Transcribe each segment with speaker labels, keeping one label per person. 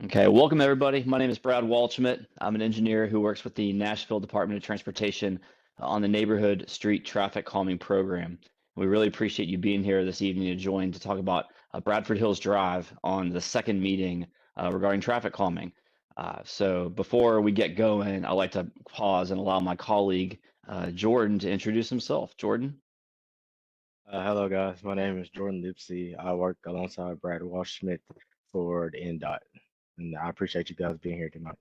Speaker 1: Okay, welcome everybody. My name is Brad Walschmidt. I'm an engineer who works with the Nashville Department of Transportation on the Neighborhood Street Traffic Calming Program. We really appreciate you being here this evening to join to talk about Bradford Hills Drive on the second meeting regarding traffic calming. So before we get going, I'd like to pause and allow my colleague Jordan to introduce himself. Jordan?
Speaker 2: Hello, guys. My name is Jordan Lipsey. I work alongside Brad Walsh-Smith for the NDOT, and I appreciate you guys being here tonight.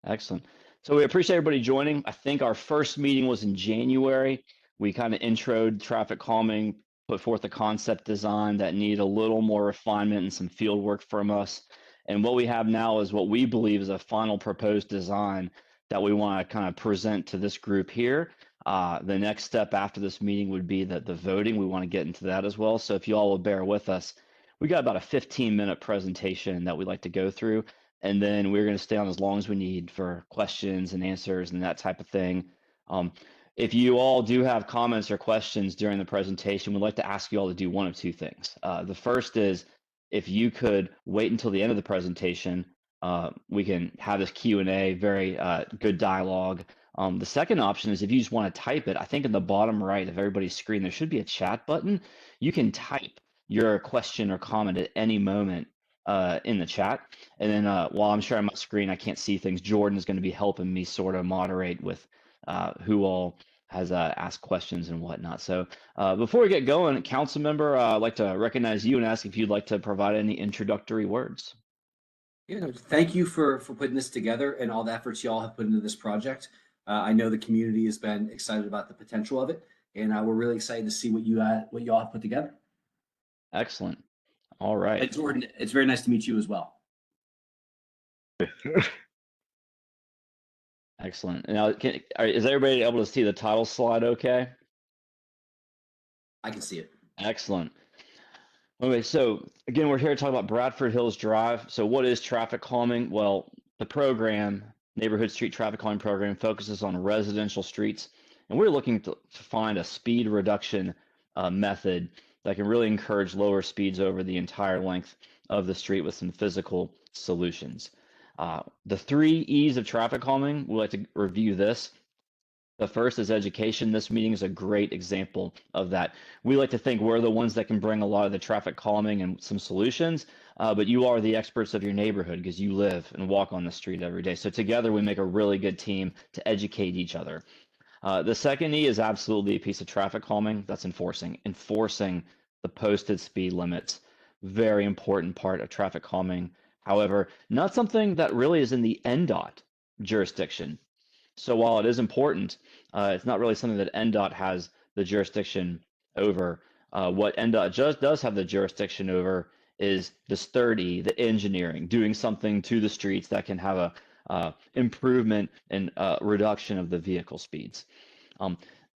Speaker 1: Excellent. So we appreciate everybody joining. I think our first meeting was in January. We kind of introed traffic calming, put forth a concept design that needed a little more refinement and some field work from us. And what we have now is what we believe is a final proposed design that we want to kind of present to this group here. The next step after this meeting would be that the voting. We want to get into that as well. So if you all will bear with us, we got about a 15-minute presentation that we'd like to go through. And then we're going to stay on as long as we need for questions and answers and that type of thing. If you all do have comments or questions during the presentation, we'd like to ask you all to do one of two things. The first is if you could wait until the end of the presentation, we can have this Q&A, very good dialogue. The second option is if you just want to type it, I think in the bottom right of everybody's screen, there should be a chat button. You can type your question or comment at any moment in the chat. And then while I'm sharing my screen, I can't see things. Jordan is going to be helping me sort of moderate with who all has asked questions and whatnot. So before we get going, council member, I'd like to recognize you and ask if you'd like to provide any introductory words.
Speaker 3: Yeah, no, thank you for putting this together and all the efforts y'all have put into this project. I know the community has been excited about the potential of it, and we're really excited to see what y'all have put together.
Speaker 1: Excellent. All right.
Speaker 3: And Jordan, it's very nice to meet you as well.
Speaker 1: Excellent. Now, is everybody able to see the title slide okay?
Speaker 3: I can see it.
Speaker 1: Excellent. Okay, so again, we're here to talk about Bradford Hills Drive. So what is traffic calming? Well, the program, Neighborhood Street Traffic Calming Program, focuses on residential streets, and we're looking to find a speed reduction method that can really encourage lower speeds over the entire length of the street with some physical solutions. The 3 E's of traffic calming, we'd like to review this. The first is education. This meeting is a great example of that. We like to think we're the ones that can bring a lot of the traffic calming and some solutions, but you are the experts of your neighborhood because you live and walk on the street every day. So together we make a really good team to educate each other. The second E is absolutely a piece of traffic calming. That's enforcing the posted speed limits. Very important part of traffic calming. However, not something that really is in the NDOT jurisdiction. So while it is important, it's not really something that NDOT has the jurisdiction over. What NDOT does have the jurisdiction over is this 30, the engineering, doing something to the streets that can have a improvement and reduction of the vehicle speeds.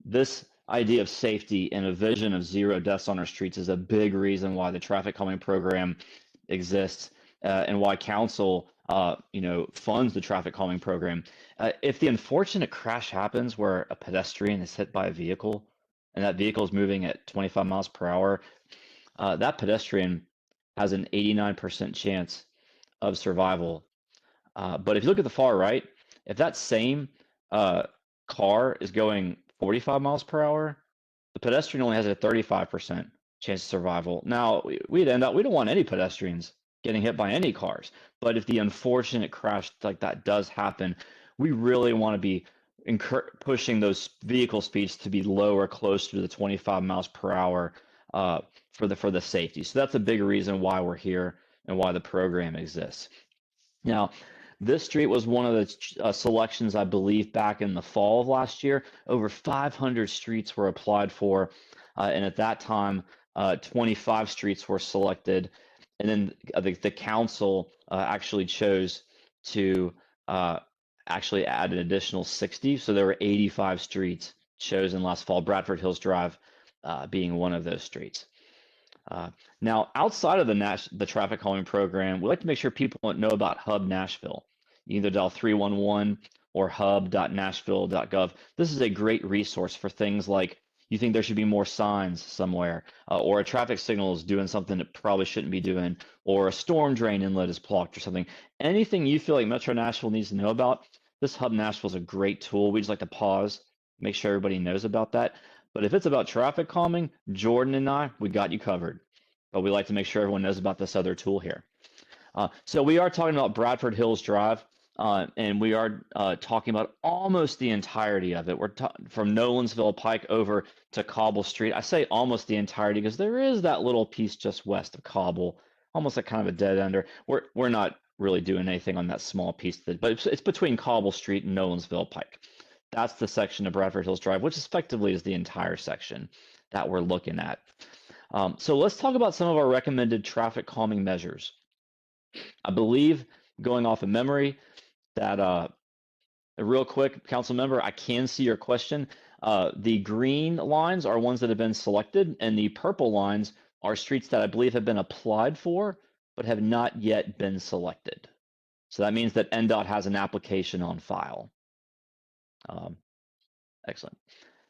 Speaker 1: This idea of safety and a vision of 0 deaths on our streets is a big reason why the traffic calming program exists and why council funds the traffic calming program. If the unfortunate crash happens where a pedestrian is hit by a vehicle and that vehicle is moving at 25 miles per hour, that pedestrian has an 89% chance of survival. But if you look at the far right, if that same car is going 45 miles per hour, the pedestrian only has a 35% chance of survival. Now, we'd end up, we don't want any pedestrians getting hit by any cars. But if the unfortunate crash like that does happen, we really want to be pushing those vehicle speeds to be lower, closer to the 25 miles per hour for the safety. So that's a big reason why we're here and why the program exists. Now, this street was one of the selections, I believe, back in the fall of last year. Over 500 streets were applied for, and at that time, 25 streets were selected. And then the council actually chose to actually add an additional 60. So there were 85 streets chosen last fall, Bradford Hills Drive being one of those streets. Now, outside of the traffic calming program, we like to make sure people know about Hub Nashville. You either dial 311 or hub.nashville.gov. This is a great resource for things like you think there should be more signs somewhere, or a traffic signal is doing something it probably shouldn't be doing, or a storm drain inlet is blocked or something. Anything you feel like Metro Nashville needs to know about, this Hub Nashville is a great tool. We just like to pause, make sure everybody knows about that. But if it's about traffic calming, Jordan and I, we got you covered. But we like to make sure everyone knows about this other tool here. So we are talking about Bradford Hills Drive, and we are talking about almost the entirety of it. We're from Nolensville Pike over to Cobble Street. I say almost the entirety because there is that little piece just west of Cobble, almost like kind of a dead ender. We're not really doing anything on that small piece, but it's between Cobble Street and Nolensville Pike. That's the section of Bradford Hills Drive, which effectively is the entire section that we're looking at. So let's talk about some of our recommended traffic calming measures. I believe, going off of memory, that real quick, council member, I can see your question. The green lines are ones that have been selected, and the purple lines are streets that I believe have been applied for, but have not yet been selected. So that means that NDOT has an application on file. Excellent.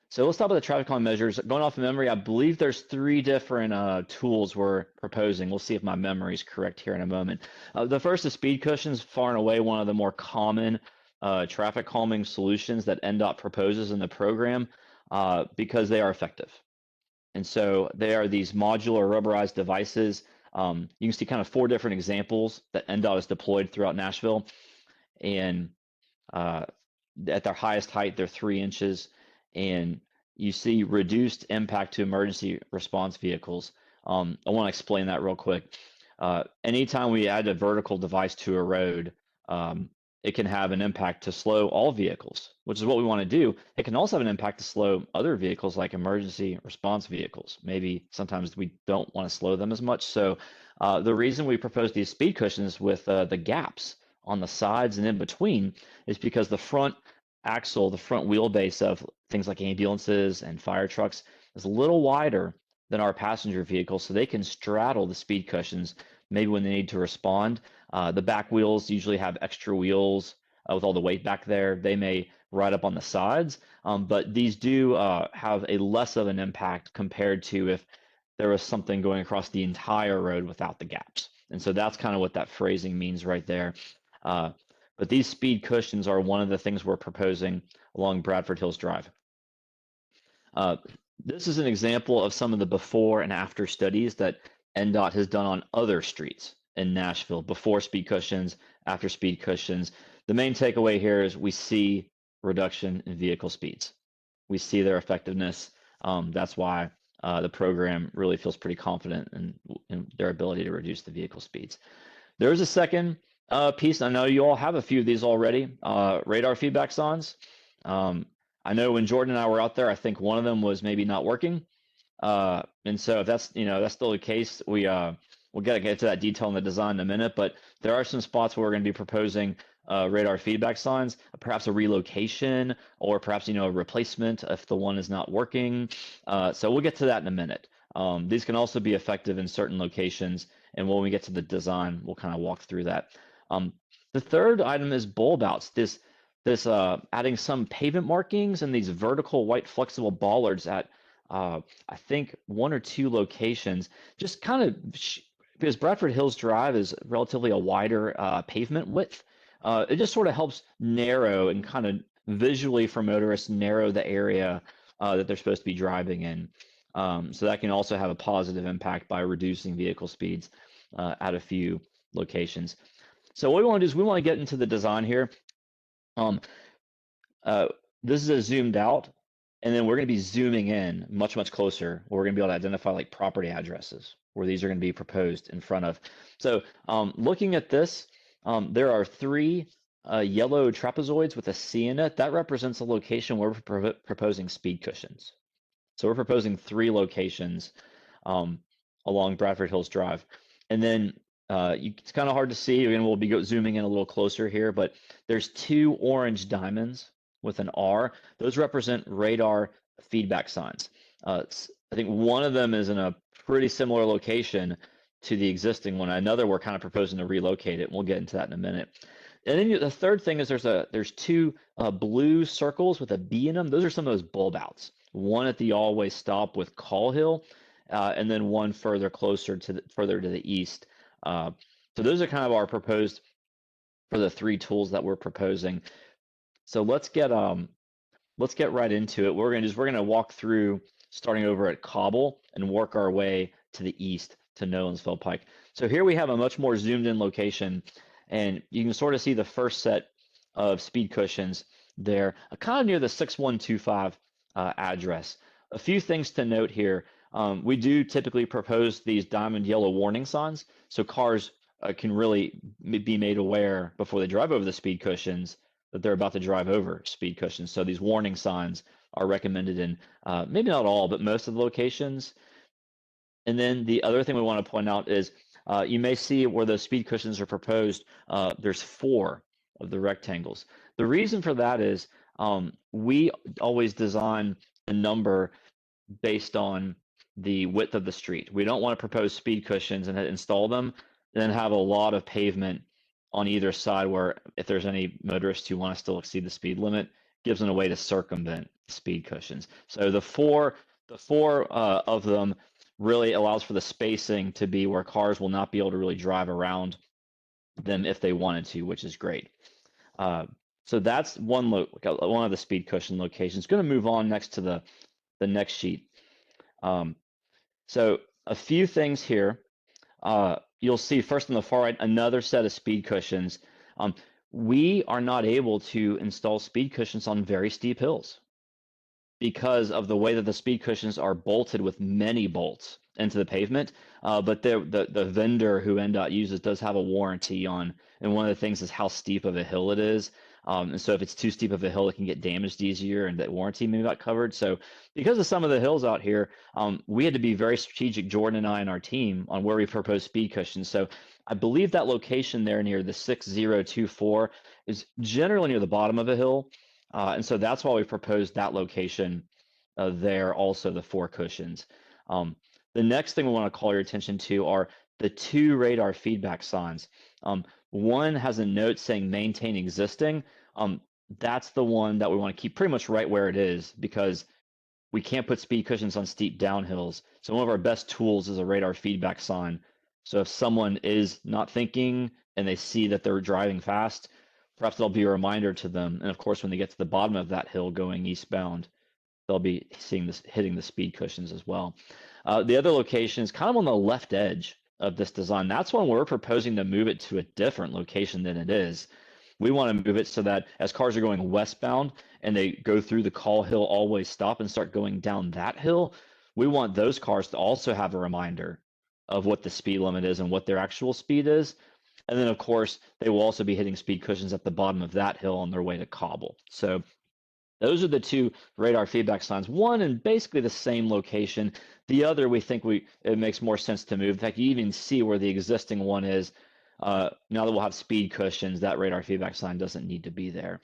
Speaker 1: So let's talk about the traffic calming measures. Going off of memory, I believe there's 3 different tools we're proposing. We'll see if my memory is correct here in a moment. The first is speed cushions, far and away one of the more common traffic calming solutions that NDOT proposes in the program because they are effective. And so they are these modular rubberized devices. You can see kind of 4 different examples that NDOT has deployed throughout Nashville. And at their highest height, they're 3 inches. And you see reduced impact to emergency response vehicles. I want to explain that real quick. Anytime we add a vertical device to a road, it can have an impact to slow all vehicles, which is what we want to do. It can also have an impact to slow other vehicles like emergency response vehicles. Maybe sometimes we don't want to slow them as much. So the reason we propose these speed cushions with the gaps on the sides and in between is because the front axle, the front wheelbase of things like ambulances and fire trucks is a little wider than our passenger vehicles, so they can straddle the speed cushions maybe when they need to respond. The back wheels usually have extra wheels with all the weight back there. They may ride up on the sides, but these do have a less of an impact compared to if there was something going across the entire road without the gaps. And so that's kind of what that phrasing means right there. But these speed cushions are one of the things we're proposing along Bradford Hills Drive. This is an example of some of the before and after studies that NDOT has done on other streets in Nashville, before speed cushions, after speed cushions. The main takeaway here is we see reduction in vehicle speeds. We see their effectiveness. That's why the program really feels pretty confident in their ability to reduce the vehicle speeds. There is a second piece. I know you all have a few of these already. Radar feedback signs. I know when Jordan and I were out there, I think one of them was maybe not working. And so if that's that's still the case, we'll get to that detail in the design in a minute. But there are some spots where we're going to be proposing radar feedback signs, perhaps a relocation, or perhaps a replacement if the one is not working. So we'll get to that in a minute. These can also be effective in certain locations, and when we get to the design, we'll kind of walk through that. The third item is bulb outs. This adding some pavement markings and these vertical white flexible bollards at I think 1 or 2 locations, just kind of because Bradford Hills Drive is relatively a wider pavement width. It just sort of helps narrow and kind of visually for motorists narrow the area that they're supposed to be driving in. So that can also have a positive impact by reducing vehicle speeds at a few locations. So what we want to do is we want to get into the design here. This is a zoomed out, and then we're going to be zooming in much, much closer. We're going to be able to identify like property addresses where these are going to be proposed in front of. So looking at this, there are 3 yellow trapezoids with a C in it. That represents a location where we're proposing speed cushions. So we're proposing 3 locations along Bradford Hills Drive. And then it's kind of hard to see. Again, we'll be zooming in a little closer here, but there's 2 orange diamonds with an R. Those represent radar feedback signs. I think one of them is in a pretty similar location to the existing one. Another, we're kind of proposing to relocate it. We'll get into that in a minute. And then the third thing is there's 2 blue circles with a B in them. Those are some of those bulb outs. one at the always stop with Call Hill, and then one further closer to further to the east. So those are kind of our proposed for the 3 tools that we're proposing. So let's get right into it. We're gonna walk through starting over at Cobble and work our way to the east to Nolensville Pike. So here we have a much more zoomed in location, and you can sort of see the first set of speed cushions there, kind of near the 6125 address. A few things to note here. We do typically propose these diamond yellow warning signs, so cars can really be made aware before they drive over the speed cushions that they're about to drive over speed cushions. So these warning signs are recommended in maybe not all, but most of the locations. And then the other thing we want to point out is you may see where the speed cushions are proposed, there's 4 of the rectangles. The reason for that is we always design a number based on the width of the street. We don't want to propose speed cushions and install them, then have a lot of pavement on either side where if there's any motorists who want to still exceed the speed limit, gives them a way to circumvent speed cushions. So the four of them really allows for the spacing to be where cars will not be able to really drive around them if they wanted to, which is great. So that's one of the speed cushion locations. Going to move on next to the next sheet. So a few things here. You'll see first on the far right, another set of speed cushions. We are not able to install speed cushions on very steep hills because of the way that the speed cushions are bolted with many bolts into the pavement. But the vendor who NDOT uses does have a warranty on, and one of the things is how steep of a hill it is. And so if it's too steep of a hill, it can get damaged easier, and that warranty may not covered. So because of some of the hills out here, we had to be very strategic, Jordan and I and our team, on where we propose speed cushions. So I believe that location there near the 6024 is generally near the bottom of a hill. And so that's why we proposed that location there, also the 4 cushions. The next thing we want to call your attention to are the 2 radar feedback signs. One has a note saying maintain existing. That's the one that we want to keep pretty much right where it is because we can't put speed cushions on steep downhills. So one of our best tools is a radar feedback sign. So if someone is not thinking and they see that they're driving fast, perhaps there'll be a reminder to them. And of course, when they get to the bottom of that hill going eastbound, they'll be seeing this, hitting the speed cushions as well. The other location is kind of on the left edge of this design. That's when we're proposing to move it to a different location than it is. We want to move it so that as cars are going westbound and they go through the Call Hill always stop and start going down that hill, we want those cars to also have a reminder of what the speed limit is and what their actual speed is. And then, of course, they will also be hitting speed cushions at the bottom of that hill on their way to Cobble. So those are the 2 radar feedback signs. One in basically the same location. The other, we think it makes more sense to move. In fact, you even see where the existing one is. Now that we'll have speed cushions, that radar feedback sign doesn't need to be there.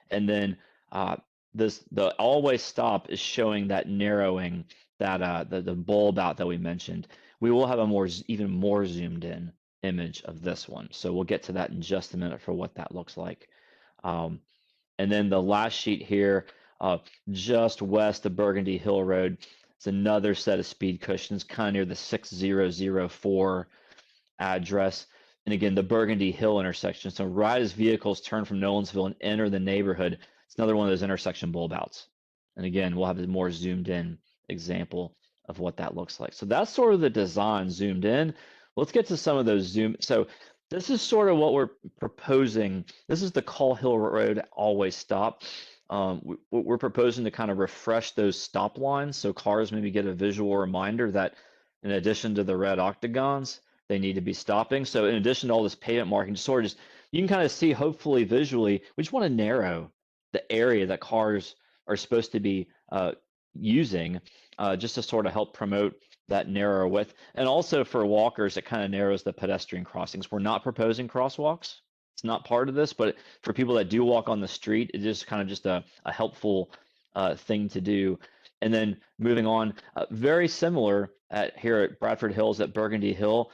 Speaker 1: And then the always stop is showing that narrowing, that the bulb out that we mentioned. We will have a even more zoomed in image of this one. So we'll get to that in just a minute for what that looks like. And then the last sheet here, just west of Burgundy Hill Road, it's another set of speed cushions, kind of near the 6004 address. And again, the Burgundy Hill intersection. So right as vehicles turn from Nolensville and enter the neighborhood, it's another one of those intersection bulb outs. And again, we'll have a more zoomed in example of what that looks like. So that's sort of the design zoomed in. Let's get to some of those zoom. So this is sort of what we're proposing. This is the Call Hill Road always stop. We're proposing to kind of refresh those stop lines so cars maybe get a visual reminder that in addition to the red octagons, they need to be stopping. So in addition to all this pavement marking, sort of just, you can kind of see hopefully visually, we just want to narrow the area that cars are supposed to be using just to sort of help promote that narrower width. And also for walkers, it kind of narrows the pedestrian crossings. We're not proposing crosswalks. It's not part of this, but for people that do walk on the street, it is kind of just a helpful thing to do. And then moving on, very similar here at Bradford Hills at Burgundy Hill,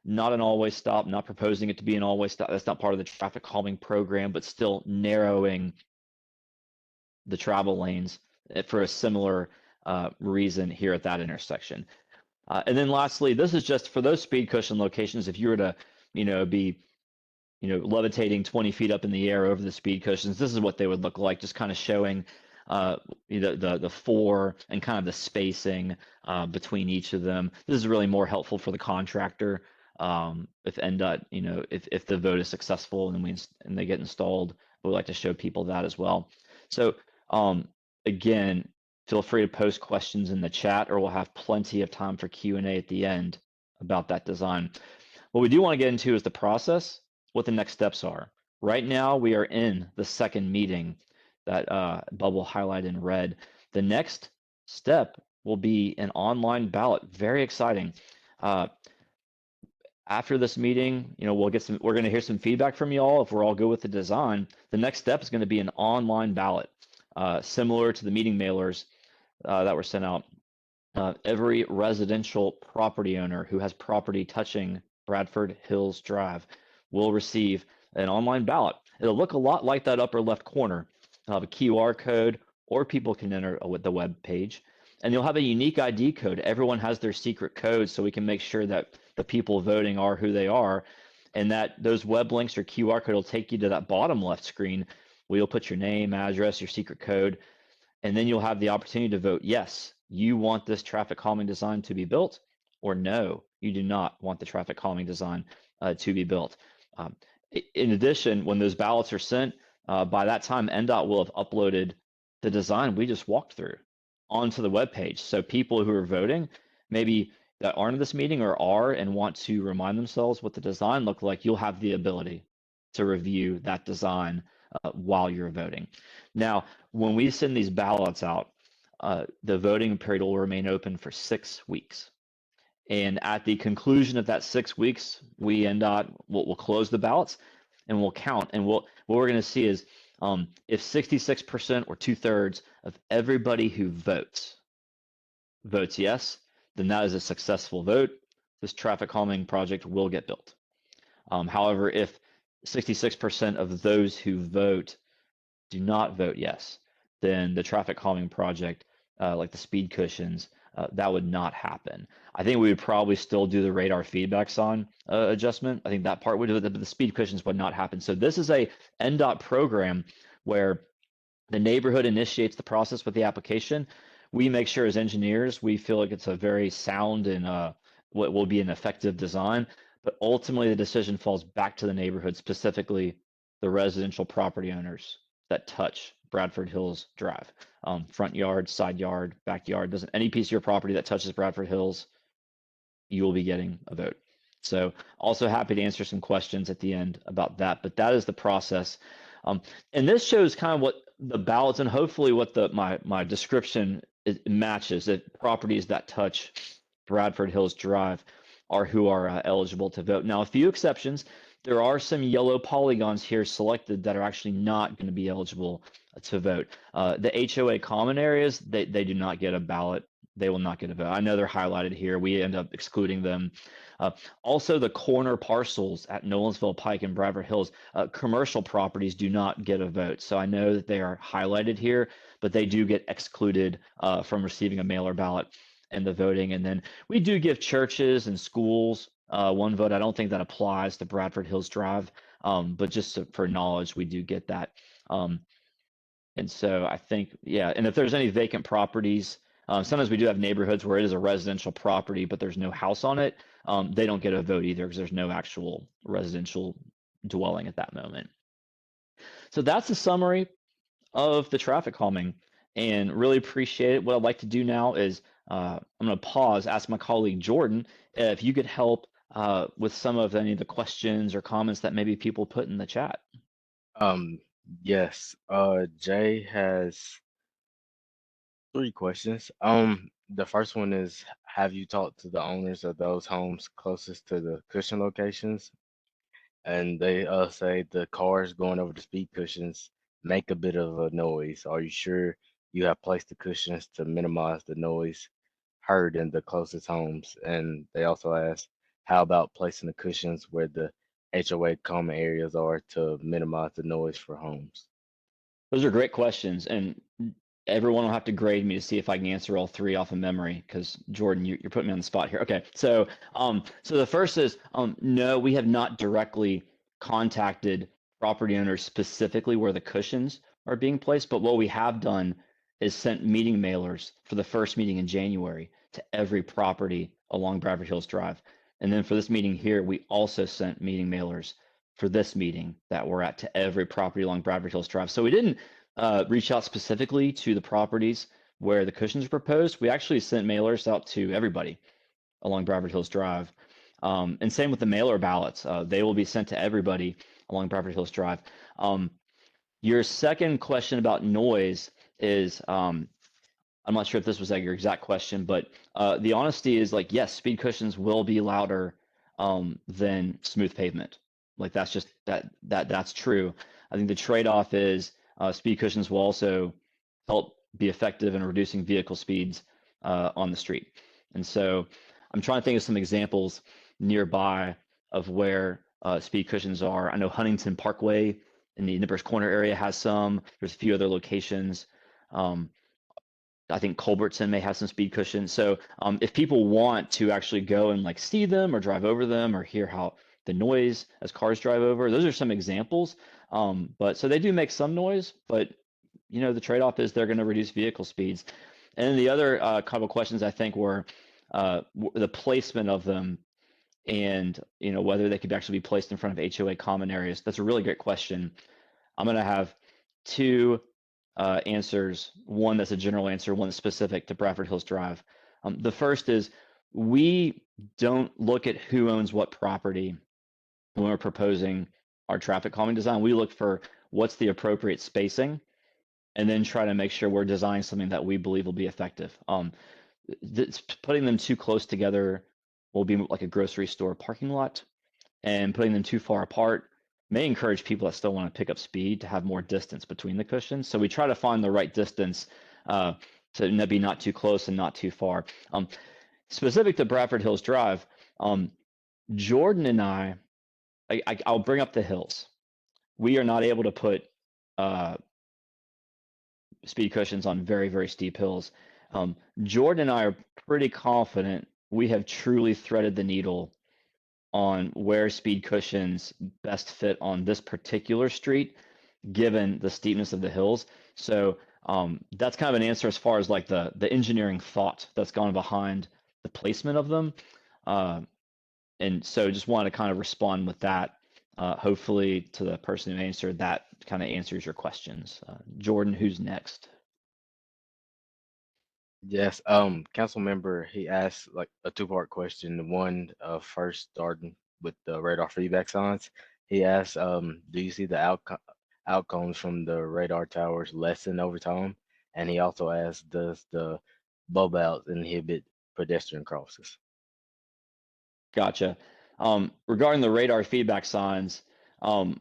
Speaker 1: not an always stop, not proposing it to be an always stop. That's not part of the traffic calming program, but still narrowing the travel lanes for a similar reason here at that intersection. And then lastly, this is just for those speed cushion locations. If you were to, be, levitating 20 feet up in the air over the speed cushions, this is what they would look like, just kind of showing the four and kind of the spacing between each of them. This is really more helpful for the contractor. If NDOT, if the vote is successful and they get installed, we like to show people that as well. So again, feel free to post questions in the chat, or we'll have plenty of time for Q&A at the end about that design. What we do want to get into is the process, what the next steps are. Right now, we are in the second meeting, that bubble highlighted in red. The next step will be an online ballot. Very exciting. After this meeting, we're going to hear some feedback from y'all. If we're all good with the design, the next step is going to be an online ballot, similar to the meeting mailers that were sent out. Every residential property owner who has property touching Bradford Hills Drive will receive an online ballot. It'll look a lot like that upper left corner. It'll have a QR code, or people can enter with the web page, and you'll have a unique ID code. Everyone has their secret code, so we can make sure that the people voting are who they are, and that those web links or QR code will take you to that bottom left screen where you'll put your name, address, your secret code, and then you'll have the opportunity to vote yes, you want this traffic calming design to be built, or no, you do not want the traffic calming design to be built. In addition, when those ballots are sent, by that time, NDOT will have uploaded the design we just walked through onto the webpage. So people who are voting, maybe that aren't in this meeting or are and want to remind themselves what the design looked like, you'll have the ability to review that design while you're voting. Now, when we send these ballots out, the voting period will remain open for 6 weeks. And at the conclusion of that 6 weeks, we NDOT will close the ballots and we'll count. And what we're going to see is if 66% or 2/3 of everybody who votes yes, then that is a successful vote. This traffic calming project will get built. However, if 66% of those who vote do not vote yes, then the traffic calming project, like the speed cushions, that would not happen. I think we would probably still do the radar feedback sign adjustment. I think that part would do it, but the speed cushions would not happen. So this is a NDOT program where the neighborhood initiates the process with the application. We make sure as engineers, we feel like it's a very sound and what will be an effective design, but ultimately the decision falls back to the neighborhood, specifically the residential property owners that touch Bradford Hills Drive. Front yard, side yard, backyard, doesn't any piece of your property that touches Bradford Hills, you will be getting a vote. So also happy to answer some questions at the end about that, but that is the process. And this shows kind of what the ballots and hopefully what my description matches, that properties that touch Bradford Hills Drive are who are eligible to vote. Now, a few exceptions. There are some yellow polygons here selected that are actually not going to be eligible to vote. The HOA common areas, they do not get a ballot. They will not get a vote. I know they're highlighted here. We end up excluding them. Also, the corner parcels at Nolensville Pike and Bradford Hills, commercial properties do not get a vote. So I know that they are highlighted here, but they do get excluded from receiving a mailer ballot and the voting. And then we do give churches and schools one vote. I don't think that applies to Bradford Hills Drive, but just for knowledge, we do get that. And so I think, yeah, and if there's any vacant properties, sometimes we do have neighborhoods where it is a residential property, but there's no house on it. They don't get a vote either because there's no actual residential dwelling at that moment. So that's a summary of the traffic calming, and really appreciate it. What I'd like to do now is I'm going to pause, ask my colleague Jordan if you could help with some of any of the questions or comments that maybe people put in the chat.
Speaker 2: Yes. Jay has 3 questions. The first one is, have you talked to the owners of those homes closest to the cushion locations? And they say the cars going over the speed cushions make a bit of a noise. Are you sure you have placed the cushions to minimize the noise heard in the closest homes? And they also ask, how about placing the cushions where the HOA common areas are to minimize the noise for homes?
Speaker 1: Those are great questions. And everyone will have to grade me to see if I can answer all three off of memory, because Jordan, you're putting me on the spot here. Okay, so so the first is no, we have not directly contacted property owners specifically where the cushions are being placed, but what we have done is sent meeting mailers for the first meeting in January to every property along Bradford Hills Drive. And then for this meeting here, we also sent meeting mailers for this meeting that we're at to every property along Bradford Hills Drive. So we didn't reach out specifically to the properties where the cushions are proposed. We actually sent mailers out to everybody along Bradford Hills Drive. And same with the mailer ballots. They will be sent to everybody along Bradford Hills Drive. Your second question about noise is, I'm not sure if this was like your exact question, but the honesty is like, yes, speed cushions will be louder than smooth pavement. Like that's just that's true. I think the trade-off is speed cushions will also help be effective in reducing vehicle speeds on the street. And so I'm trying to think of some examples nearby of where speed cushions are. I know Huntington Parkway in the Nippers Corner area has some. There's a few other locations. I think Culbertson may have some speed cushions. So if people want to actually go and like see them or drive over them or hear how the noise as cars drive over, those are some examples. But so they do make some noise, but you know, the trade-off is they're going to reduce vehicle speeds. And then the other couple questions I think were the placement of them and you know whether they could actually be placed in front of HOA common areas. That's a really great question. I'm going to have two answers, one that's a general answer, one that's specific to Bradford Hills Drive. The first is we don't look at who owns what property when we're proposing our traffic calming design. We look for what's the appropriate spacing and then try to make sure we're designing something that we believe will be effective. Putting them too close together will be like a grocery store parking lot, and putting them too far apart may encourage people that still want to pick up speed to have more distance between the cushions. So we try to find the right distance to be not too close and not too far. Specific to Bradford Hills Drive, Jordan and I'll bring up the hills. We are not able to put speed cushions on very, very steep hills. Jordan and I are pretty confident we have truly threaded the needle on where speed cushions best fit on this particular street, given the steepness of the hills. So that's kind of an answer as far as like the engineering thought that's gone behind the placement of them. And so just wanted to kind of respond with that. Hopefully to the person who answered that kind of answers your questions. Jordan, who's next?
Speaker 2: Yes, council member, he asked like a two-part question. The one first starting with the radar feedback signs. He asked, do you see the outcomes from the radar towers lessen over time? And he also asked, does the bulb outs inhibit pedestrian crosses?
Speaker 1: Gotcha. Regarding the radar feedback signs, I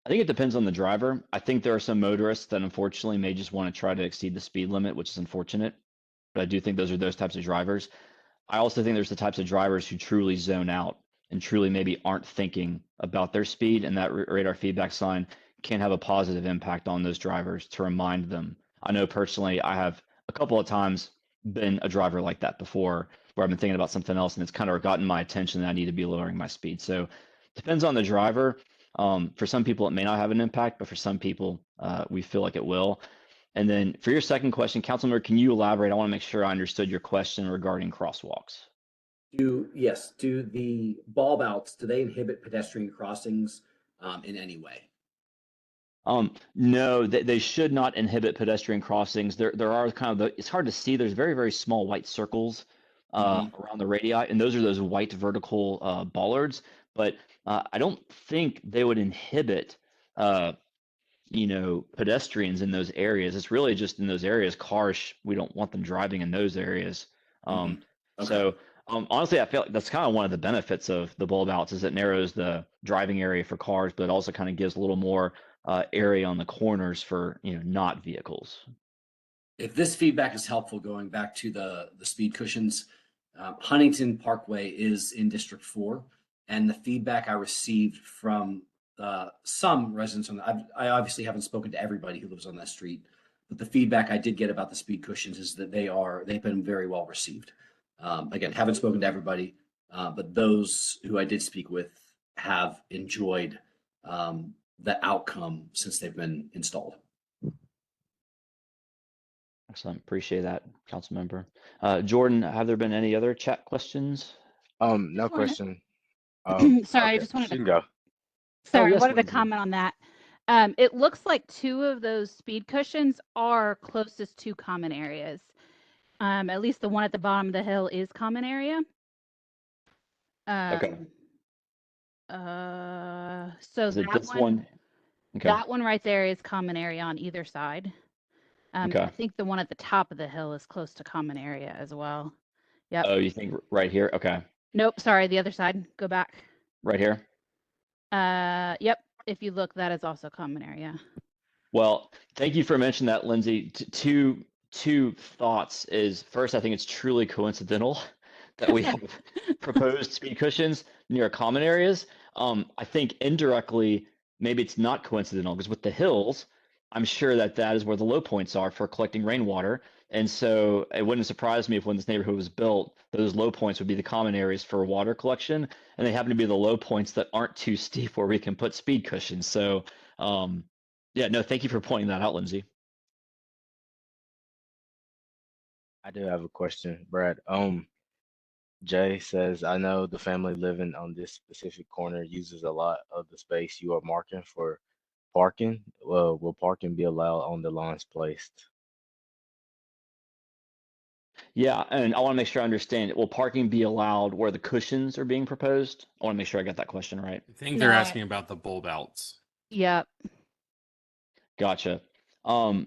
Speaker 1: think it depends on the driver. I think there are some motorists that unfortunately may just want to try to exceed the speed limit, which is unfortunate. But I do think those are those types of drivers. I also think there's the types of drivers who truly zone out and truly maybe aren't thinking about their speed, and that radar feedback sign can have a positive impact on those drivers to remind them. I know personally, I have a couple of times been a driver like that before, where I've been thinking about something else and it's kind of gotten my attention that I need to be lowering my speed. So depends on the driver. For some people, it may not have an impact, but for some people, we feel like it will. And then for your second question, Councilmember, can you elaborate? I want to make sure I understood your question regarding crosswalks.
Speaker 3: Do the bulb outs, do they inhibit pedestrian crossings in any way?
Speaker 1: No, they should not inhibit pedestrian crossings. There are kind of it's hard to see. There's very, very small white circles around the radii, and those are those white vertical bollards. But I don't think they would inhibit pedestrians in those areas. It's really just in those areas, cars, we don't want them driving in those areas.
Speaker 3: Okay.
Speaker 1: So honestly, I feel like that's kind of one of the benefits of the bulb outs is it narrows the driving area for cars, but it also kind of gives a little more area on the corners for, not vehicles.
Speaker 3: If this feedback is helpful, going back to the speed cushions, Huntington Parkway is in District 4, and the feedback I received from some residents I obviously haven't spoken to everybody who lives on that street, But the feedback I did get about the speed cushions is that they've been very well received. Again, haven't spoken to everybody, but those who I did speak with have enjoyed the outcome since they've been installed.
Speaker 1: Excellent. Appreciate that, council member. Jordan, have there been any other chat questions?
Speaker 2: No question.
Speaker 4: Sorry, I
Speaker 2: Okay,
Speaker 4: just wanted
Speaker 2: you
Speaker 4: to
Speaker 2: can go.
Speaker 4: Sorry, I
Speaker 1: yes,
Speaker 4: wanted to
Speaker 1: Lindsay.
Speaker 4: comment on that. It looks like 2 of those speed cushions are closest to common areas. At least the one at the bottom of the hill is common area.
Speaker 1: Okay.
Speaker 4: So
Speaker 1: Is it
Speaker 4: that
Speaker 1: this one? Okay.
Speaker 4: that one right there is common area on either side.
Speaker 1: Okay.
Speaker 4: I think the one at the top of the hill is close to common area as well. Yep.
Speaker 1: Oh, you think right here? Okay.
Speaker 4: Nope, sorry, the other side. Go back.
Speaker 1: Right here?
Speaker 4: Yep. If you look, that is also common area.
Speaker 1: Well, thank you for mentioning that, Lindsay. Two thoughts is first, I think it's truly coincidental that we have proposed speed cushions near common areas. I think indirectly, maybe it's not coincidental because with the hills, I'm sure that is where the low points are for collecting rainwater. And so it wouldn't surprise me if when this neighborhood was built, those low points would be the common areas for water collection. And they happen to be the low points that aren't too steep where we can put speed cushions. So, yeah, no, thank you for pointing that out, Lindsay.
Speaker 2: I do have a question, Brad. Jay says, I know the family living on this specific corner uses a lot of the space you are marking for parking. Will parking be allowed on the lawns placed?
Speaker 1: Yeah, and I want to make sure I understand. Will parking be allowed where the cushions are being proposed? I want to make sure I got that question right.
Speaker 5: I think they're asking about the bulb outs.
Speaker 4: Yep.
Speaker 1: Gotcha.
Speaker 4: At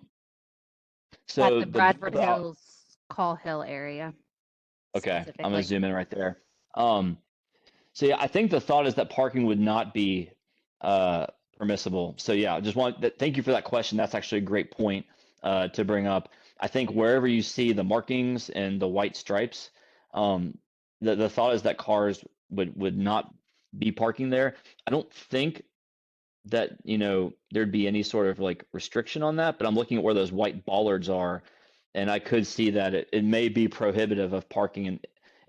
Speaker 1: So
Speaker 4: the Bradford Hills Call Hill area.
Speaker 1: Okay, I'm gonna zoom in right there. So yeah, I think the thought is that parking would not be permissible. So yeah, I just want that. Thank you for that question. That's actually a great point to bring up. I think wherever you see the markings and the white stripes, the thought is that cars would not be parking there. I don't think that there'd be any sort of like restriction on that, but I'm looking at where those white bollards are, and I could see that it may be prohibitive of parking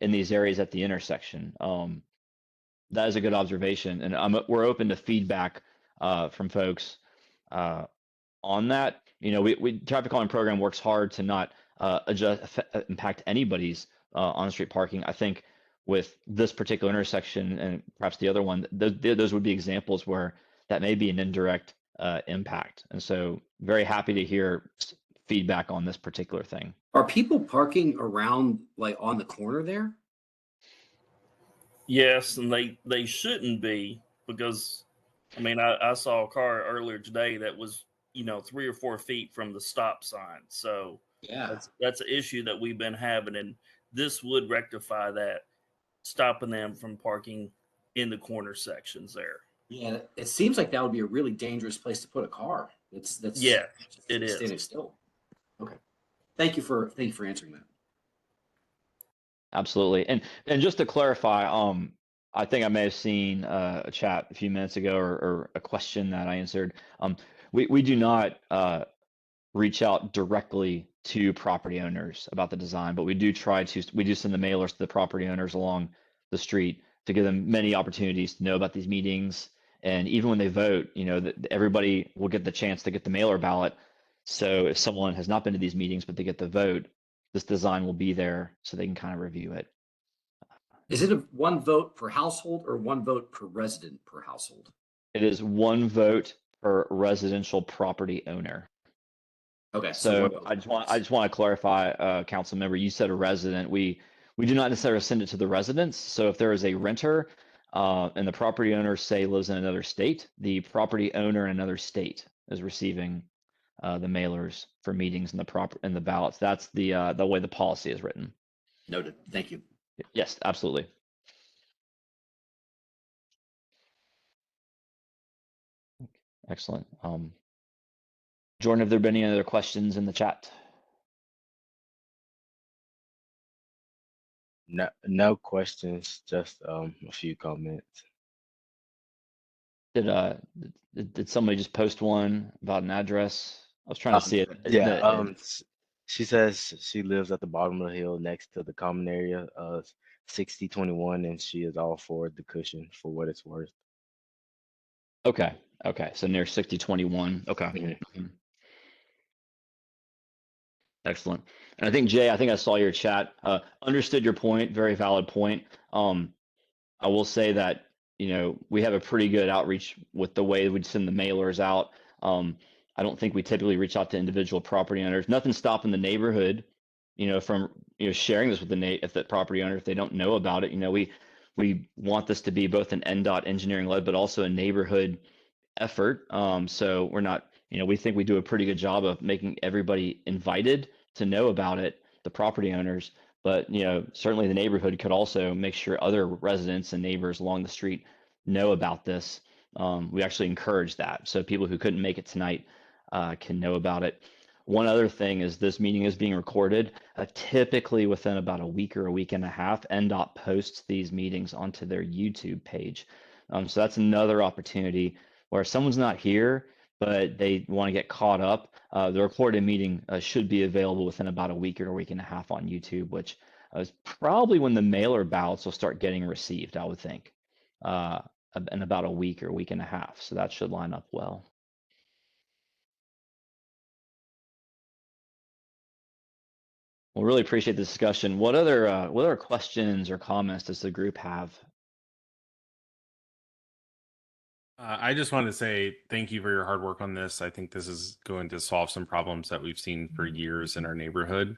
Speaker 1: in these areas at the intersection. That is a good observation, and we're open to feedback from folks on that. We traffic calming program works hard to not impact anybody's on-street parking. I think with this particular intersection and perhaps the other one, those would be examples where that may be an indirect impact. And so very happy to hear feedback on this particular thing.
Speaker 3: Are people parking around like on the corner there?
Speaker 6: Yes, and they shouldn't be, because I mean I saw a car earlier today that was 3 or 4 feet from the stop sign. So
Speaker 3: Yeah.
Speaker 6: that's an issue that we've been having, and this would rectify that, stopping them from parking in the corner sections there.
Speaker 3: Yeah, it seems like that would be a really dangerous place to put a car.
Speaker 6: Yeah, it is.
Speaker 3: Standing still. Okay. Thank you for answering that.
Speaker 1: Absolutely. And just to clarify, I think I may have seen a chat a few minutes ago or a question that I answered. We do not reach out directly to property owners about the design, but we do send the mailers to the property owners along the street to give them many opportunities to know about these meetings. And even when they vote, everybody will get the chance to get the mailer ballot. So if someone has not been to these meetings, but they get the vote, this design will be there so they can kind of review it.
Speaker 3: Is it a one vote per household or one vote per resident per household?
Speaker 1: It is one vote per residential property owner.
Speaker 3: Okay.
Speaker 1: So I just want to clarify, council member, you said a resident. We do not necessarily send it to the residents. So if there is a renter and the property owner, say, lives in another state, the property owner in another state is receiving the mailers for meetings and the ballots. That's the way the policy is written.
Speaker 3: Noted. Thank you.
Speaker 1: Yes, absolutely. Excellent. Jordan, have there been any other questions in the chat?
Speaker 2: No questions, just a few comments.
Speaker 1: Did somebody just post one about an address? I was trying to see it.
Speaker 2: Yeah. She says she lives at the bottom of the hill next to the common area, 6021, and she is all for the cushion for what it's worth.
Speaker 1: Okay. Okay. So near 6021. Okay.
Speaker 2: Mhm.
Speaker 1: Mhm. Excellent. And I think Jay, I think I saw your chat. Understood your point. Very valid point. I will say that, we have a pretty good outreach with the way we send the mailers out. I don't think we typically reach out to individual property owners. Nothing stopping the neighborhood, from sharing this with if the property owner, if they don't know about it. We want this to be both an NDOT engineering led, but also a neighborhood effort. So we're not, we think we do a pretty good job of making everybody invited to know about it, the property owners. But certainly the neighborhood could also make sure other residents and neighbors along the street know about this. We actually encourage that, so people who couldn't make it tonight can know about it. One other thing is this meeting is being recorded. Typically within about a week or a week and a half, NDOT posts these meetings onto their YouTube page. So that's another opportunity where someone's not here, but they want to get caught up. The recorded meeting should be available within about a week or a week and a half on YouTube, which is probably when the mailer ballots will start getting received, I would think, in about a week or a week and a half. So that should line up well. Well, really appreciate the discussion. What other questions or comments does the group have?
Speaker 5: I just wanted to say thank you for your hard work on this. I think this is going to solve some problems that we've seen for years in our neighborhood.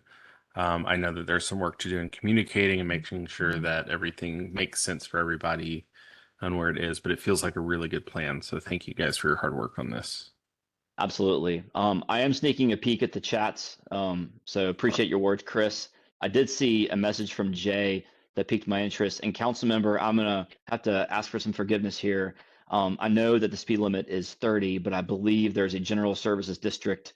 Speaker 5: I know that there's some work to do in communicating and making sure that everything makes sense for everybody on where it is, but it feels like a really good plan. So thank you guys for your hard work on this.
Speaker 1: Absolutely. I am sneaking a peek at the chats, so appreciate your words, Chris. I did see a message from Jay that piqued my interest. And council member, I'm gonna have to ask for some forgiveness here. I know that the speed limit is 30, but I believe there's a general services district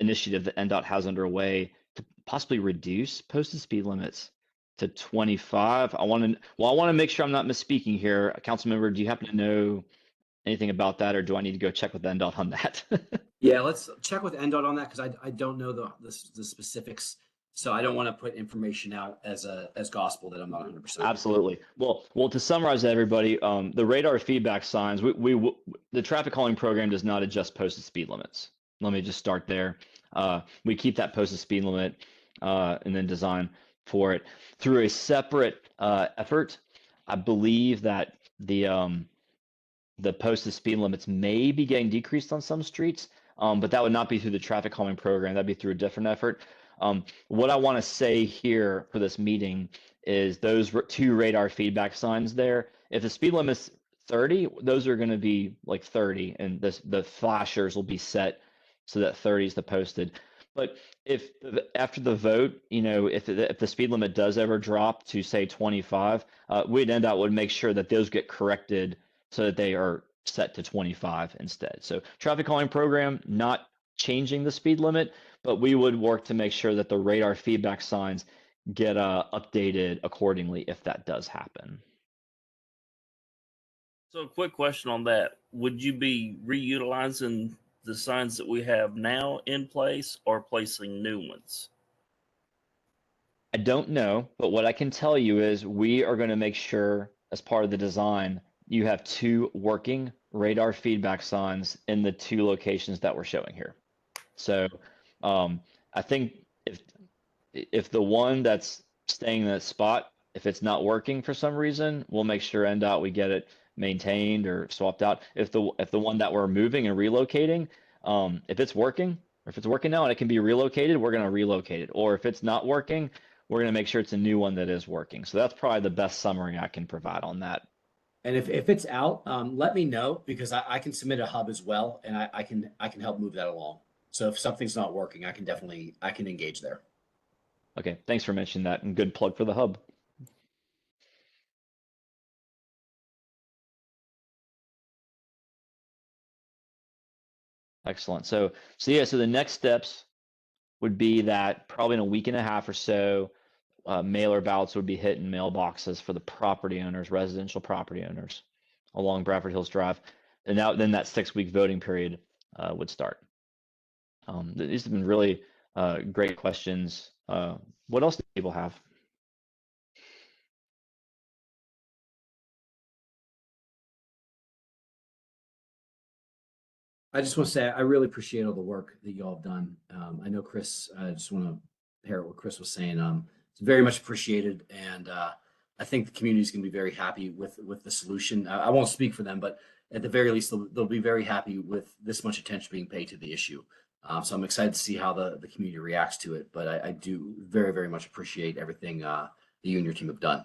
Speaker 1: initiative that NDOT has underway to possibly reduce posted speed limits to 25. I want to make sure I'm not misspeaking here. Council member, do you happen to know anything about that, or do I need to go check with NDOT on that?
Speaker 3: Yeah, let's check with NDOT on that because I don't know the specifics. So I don't want to put information out as gospel that I'm not 100%.
Speaker 1: Absolutely. Well, to summarize everybody, the radar feedback signs, the traffic calming program does not adjust posted speed limits. Let me just start there. We keep that posted speed limit and then design for it through a separate effort. I believe that the posted speed limits may be getting decreased on some streets, but that would not be through the traffic calming program. That'd be through a different effort. What I want to say here for this meeting is those two radar feedback signs there. If the speed limit's 30, those are going to be like 30, and the flashers will be set so that 30 is the posted. But if after the vote, if the speed limit does ever drop to say 25, we'd NDOT would make sure that those get corrected so that they are set to 25 instead. So traffic calming program, not changing the speed limit, but we would work to make sure that the radar feedback signs get updated accordingly if that does happen.
Speaker 6: So a quick question on that. Would you be reutilizing the signs that we have now in place or placing new ones?
Speaker 1: I don't know, but what I can tell you is we are going to make sure as part of the design, you have two working radar feedback signs in the two locations that we're showing here. So I think if the one that's staying in that spot, if it's not working for some reason, we'll make sure NDOT we get it maintained or swapped out. If the one that we're moving and relocating, if it's working, or if it's working now and it can be relocated, we're going to relocate it. Or if it's not working, we're going to make sure it's a new one that is working. So that's probably the best summary I can provide on that.
Speaker 3: And if it's out, let me know because I can submit a hub as well, and I can help move that along. So if something's not working, I can engage there.
Speaker 1: Okay, thanks for mentioning that, and good plug for the hub. Excellent. So the next steps would be that probably in a week and a half or so, mailer ballots would be hit in mailboxes for the property owners, residential property owners along Bradford Hills Drive. And then that 6-week voting period would start. These have been really great questions. What else do people have?
Speaker 3: I just want to say I really appreciate all the work that you all have done. I know Chris. I just want to parrot what Chris was saying. It's very much appreciated, and I think the community is going to be very happy with the solution. I won't speak for them, but at the very least, they'll be very happy with this much attention being paid to the issue. So I'm excited to see how the community reacts to it. But I do very, very much appreciate everything that you and your team have done.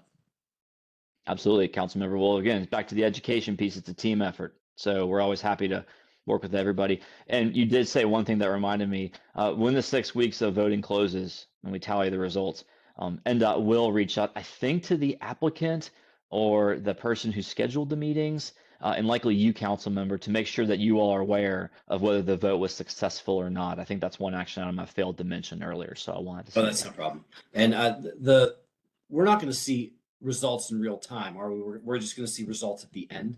Speaker 1: Absolutely, Councilmember. Well, again, back to the education piece. It's a team effort, so we're always happy to work with everybody. And you did say one thing that reminded me, when the 6 weeks of voting closes and we tally the results, NDOT will reach out, I think, to the applicant or the person who scheduled the meetings, and likely you, council member, to make sure that you all are aware of whether the vote was successful or not. I think that's one action item I failed to mention earlier, so I wanted to say
Speaker 3: Oh, that's
Speaker 1: that.
Speaker 3: no problem. And we're not going to see results in real time, are we? We're just going to see results at the end.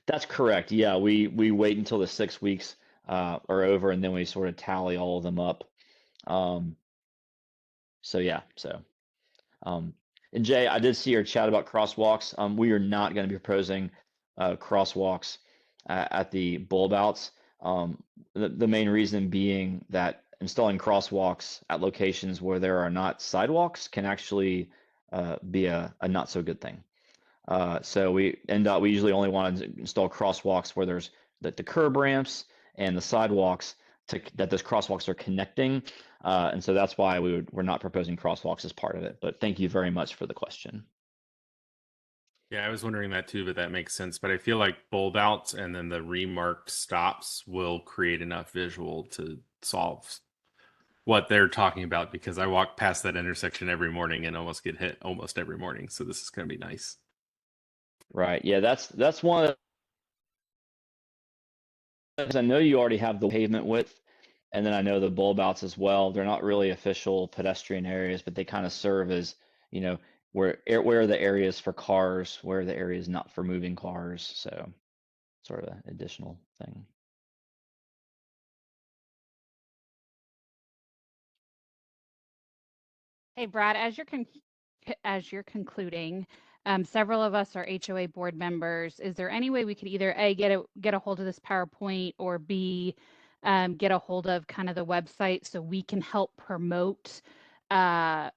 Speaker 1: That's correct. Yeah, we wait until the 6 weeks are over, and then we sort of tally all of them up. So yeah, and Jay, I did see your chat about crosswalks. We are not going to be proposing crosswalks at the bulb outs. The main reason being that installing crosswalks at locations where there are not sidewalks can actually be a not so good thing. So we usually only want to install crosswalks where there's the curb ramps and the sidewalks that those crosswalks are connecting. And so that's why we're not proposing crosswalks as part of it. But thank you very much for the question.
Speaker 5: Yeah, I was wondering that too, but that makes sense. But I feel like bulb outs and then the remarked stops will create enough visual to solve what they're talking about, because I walk past that intersection every morning and almost get hit almost every morning. So this is going to be nice.
Speaker 1: Right. Yeah, that's one of the, because I know you already have the pavement width, and then I know the bulb outs as well. They're not really official pedestrian areas, but they kind of serve as, where are the areas for cars, where are the areas not for moving cars. So sort of an additional thing.
Speaker 4: Hey, Brad, as you're concluding, several of us are HOA board members. Is there any way we could either A, get a hold of this PowerPoint, or B, get a hold of kind of the website so we can help promote as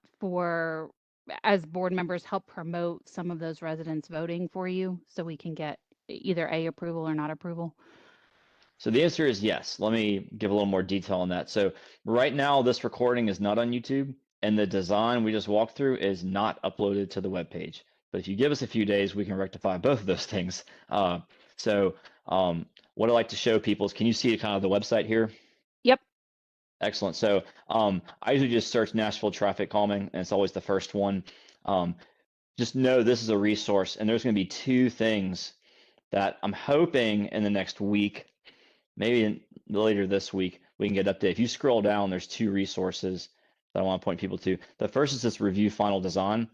Speaker 4: board members, help promote some of those residents voting for you so we can get either A, approval or not approval?
Speaker 1: So the answer is yes. Let me give a little more detail on that. So right now, this recording is not on YouTube, and the design we just walked through is not uploaded to the webpage. But if you give us a few days, we can rectify both of those things. What I like to show people is, can you see kind of the website here?
Speaker 4: Yep.
Speaker 1: Excellent. So I usually just search Nashville traffic calming, and it's always the first one. Just know this is a resource, and there's going to be two things that I'm hoping in the next week, maybe later this week, we can get updated. If you scroll down, there's two resources that I want to point people to. The first is this review final design.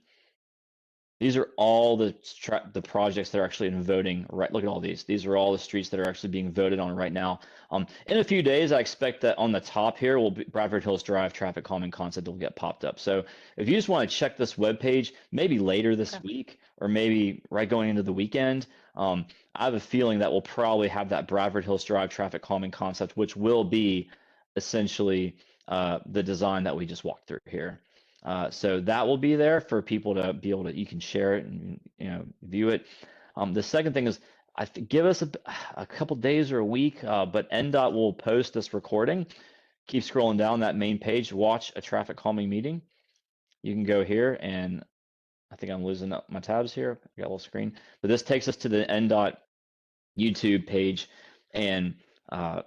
Speaker 1: These are all the projects that are actually in voting. Right, look at all these. These are all the streets that are actually being voted on right now. In a few days, I expect that on the top here will be Bradford Hills Drive traffic calming concept will get popped up. So if you just want to check this webpage, maybe later this week or maybe right going into the weekend, I have a feeling that we'll probably have that Bradford Hills Drive traffic calming concept, which will be essentially the design that we just walked through here. So that will be there for people to be able to, you can share it and view it. The second thing is, give us a couple days or a week, but NDOT will post this recording. Keep scrolling down that main page, watch a traffic calming meeting. You can go here, and I think I'm losing up my tabs here. I got a little screen, but this takes us to the NDOT YouTube page, and I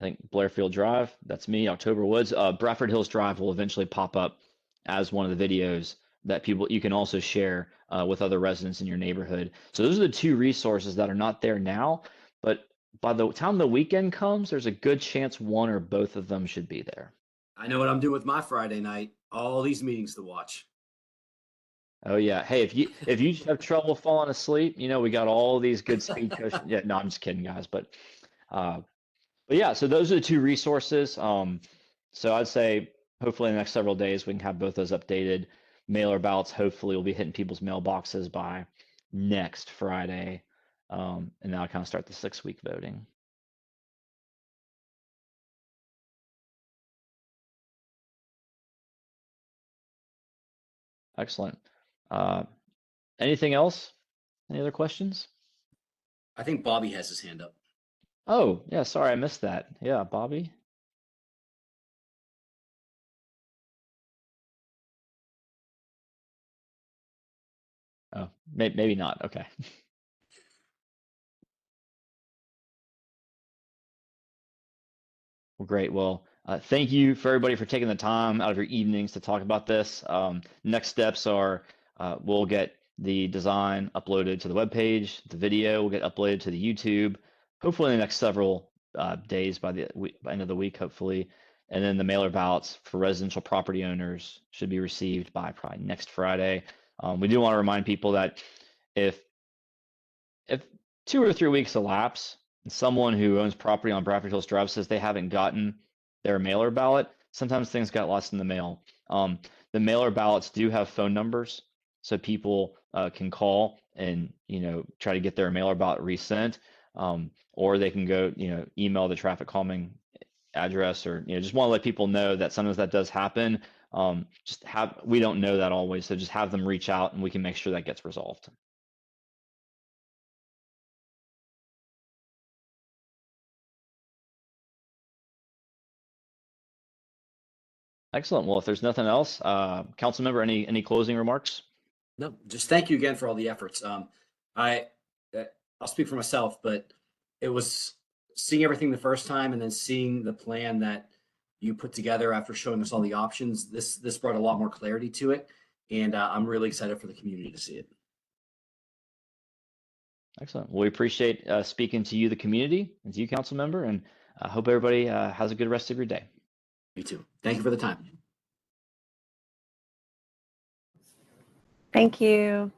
Speaker 1: think Blairfield Drive, that's me, October Woods. Bradford Hills Drive will eventually pop up as one of the videos that you can also share with other residents in your neighborhood. So those are the two resources that are not there now, but by the time the weekend comes, there's a good chance one or both of them should be there.
Speaker 3: I know what I'm doing with my Friday night. All these meetings to watch.
Speaker 1: Oh yeah. Hey, if you have trouble falling asleep, we got all these good speed cushions. Yeah, no, I'm just kidding, guys. But But yeah, so those are the two resources. So I'd say hopefully in the next several days we can have both those updated. Mailer ballots hopefully will be hitting people's mailboxes by next Friday. And now kind of start the 6-week voting. Excellent. Anything else? Any other questions?
Speaker 3: I think Bobby has his hand up.
Speaker 1: Oh, yeah, sorry, I missed that. Yeah, Bobby. Oh, maybe not. Okay. Well, great. Well, thank you for everybody for taking the time out of your evenings to talk about this. Next steps are we'll get the design uploaded to the webpage. The video will get uploaded to the YouTube, hopefully in the next several days by the end of the week, hopefully. And then the mailer ballots for residential property owners should be received by probably next Friday. We do want to remind people that if 2 or 3 weeks elapse and someone who owns property on Bradford Hills Drive says they haven't gotten their mailer ballot, sometimes things got lost in the mail. The mailer ballots do have phone numbers, so people can call and try to get their mailer ballot resent, or they can go email the traffic calming address, or just want to let people know that sometimes that does happen. We don't know that always, so just have them reach out and we can make sure that gets resolved. Excellent. Well, if there's nothing else, council member, any closing remarks?
Speaker 3: No, just thank you again for all the efforts. I'll speak for myself, but it was seeing everything the first time and then seeing the plan that you put together after showing us all the options. This brought a lot more clarity to it, and I'm really excited for the community to see it.
Speaker 1: Excellent. Well, we appreciate speaking to you, the community, and to you, council member, and I hope everybody has a good rest of your day.
Speaker 3: You too. Thank you for the time.
Speaker 7: Thank you.